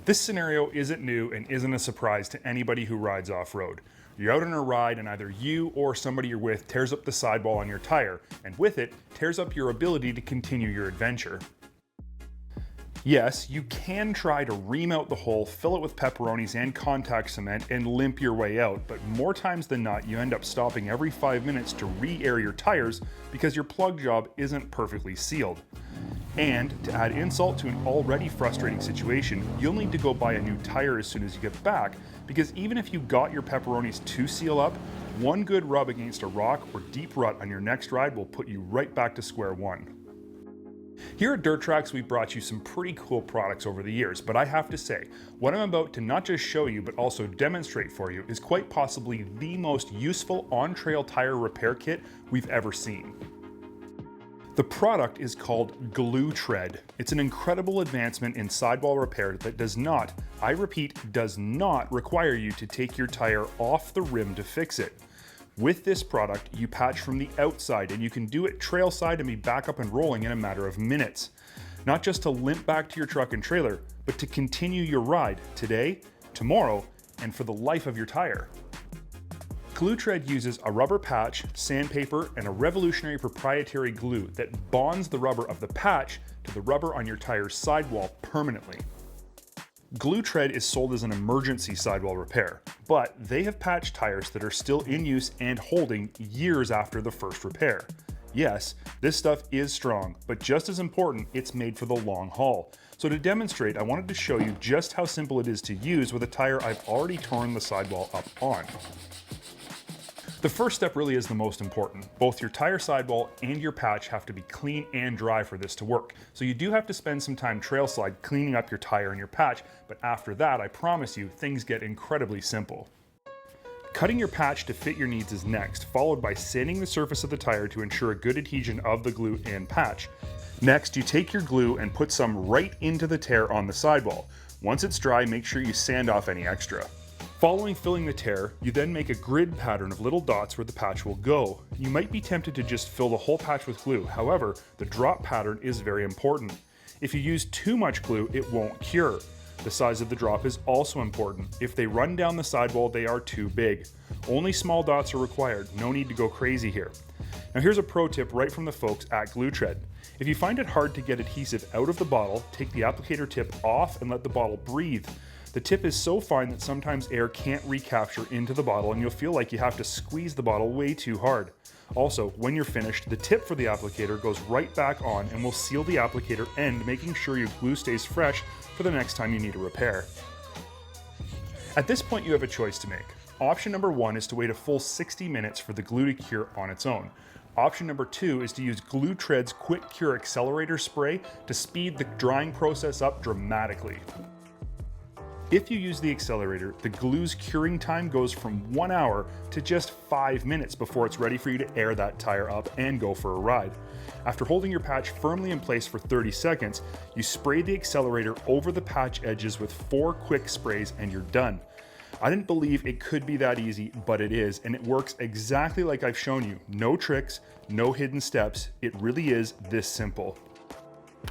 This scenario isn't new and isn't a surprise to anybody who rides off-road. You're out on a ride and either you or somebody you're with tears up the sidewall on your tire, and with it, tears up your ability to continue your adventure. Yes, you can try to ream out the hole, fill it with pepperonis and contact cement, and limp your way out, but more times than not, you end up stopping every 5 minutes to re-air your tires because your plug job isn't perfectly sealed. And to add insult to an already frustrating situation, you'll need to go buy a new tire as soon as you get back, because even if you got your pepperonis to seal up, one good rub against a rock or deep rut on your next ride will put you right back to square one. Here at Dirt Tracks, we've brought you some pretty cool products over the years, but I have to say, what I'm about to not just show you, but also demonstrate for you is quite possibly the most useful on-trail tire repair kit we've ever seen. The product is called GlueTread. It's an incredible advancement in sidewall repair that does not, I repeat, does not require you to take your tire off the rim to fix it. With this product, you patch from the outside and you can do it trail side and be back up and rolling in a matter of minutes. Not just to limp back to your truck and trailer, but to continue your ride today, tomorrow, and for the life of your tire. GlueTread uses a rubber patch, sandpaper, and a revolutionary proprietary glue that bonds the rubber of the patch to the rubber on your tire's sidewall permanently. GlueTread is sold as an emergency sidewall repair, but they have patched tires that are still in use and holding years after the first repair. Yes, this stuff is strong, but just as important, it's made for the long haul. So to demonstrate, I wanted to show you just how simple it is to use with a tire I've already torn the sidewall up on. The first step really is the most important. Both your tire sidewall and your patch have to be clean and dry for this to work. So you do have to spend some time trail slide cleaning up your tire and your patch, but after that, I promise you, things get incredibly simple. Cutting your patch to fit your needs is next, followed by sanding the surface of the tire to ensure a good adhesion of the glue and patch. Next, you take your glue and put some right into the tear on the sidewall. Once it's dry, make sure you sand off any extra. Following filling the tear, you then make a grid pattern of little dots where the patch will go. You might be tempted to just fill the whole patch with glue, however, the drop pattern is very important. If you use too much glue, it won't cure. The size of the drop is also important. If they run down the sidewall, they are too big. Only small dots are required, no need to go crazy here. Now here's a pro tip right from the folks at GlueTread. If you find it hard to get adhesive out of the bottle, take the applicator tip off and let the bottle breathe. The tip is so fine that sometimes air can't recapture into the bottle and you'll feel like you have to squeeze the bottle way too hard. Also, when you're finished, the tip for the applicator goes right back on and will seal the applicator end, making sure your glue stays fresh for the next time you need a repair. At this point, you have a choice to make. Option number 1 is to wait a full 60 minutes for the glue to cure on its own. Option number 2 is to use GlueTread's Quick Cure Accelerator Spray to speed the drying process up dramatically. If you use the accelerator, the glue's curing time goes from 1 hour to just 5 minutes before it's ready for you to air that tire up and go for a ride. After holding your patch firmly in place for 30 seconds, you spray the accelerator over the patch edges with 4 quick sprays and you're done. I didn't believe it could be that easy, but it is, and it works exactly like I've shown you. No tricks, no hidden steps. It really is this simple.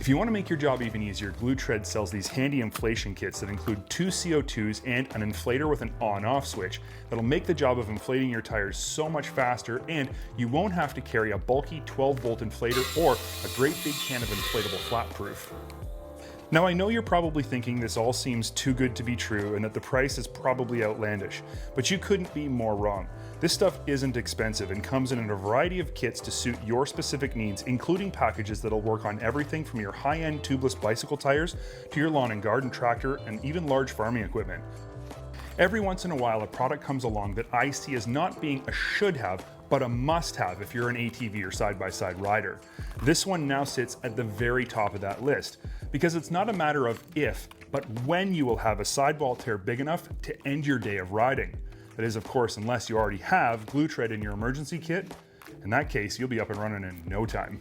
If you want to make your job even easier, GlueTread sells these handy inflation kits that include 2 CO2s and an inflator with an on-off switch that'll make the job of inflating your tires so much faster, and you won't have to carry a bulky 12-volt inflator or a great big can of inflatable flat proof. Now I know you're probably thinking this all seems too good to be true and that the price is probably outlandish, but you couldn't be more wrong. This stuff isn't expensive and comes in a variety of kits to suit your specific needs, including packages that'll work on everything from your high-end tubeless bicycle tires to your lawn and garden tractor and even large farming equipment. Every once in a while, a product comes along that I see as not being a should-have, but a must-have if you're an ATV or side-by-side rider. This one now sits at the very top of that list, because it's not a matter of if, but when you will have a sidewall tear big enough to end your day of riding. That is, of course, unless you already have GlueTread in your emergency kit. In that case, you'll be up and running in no time.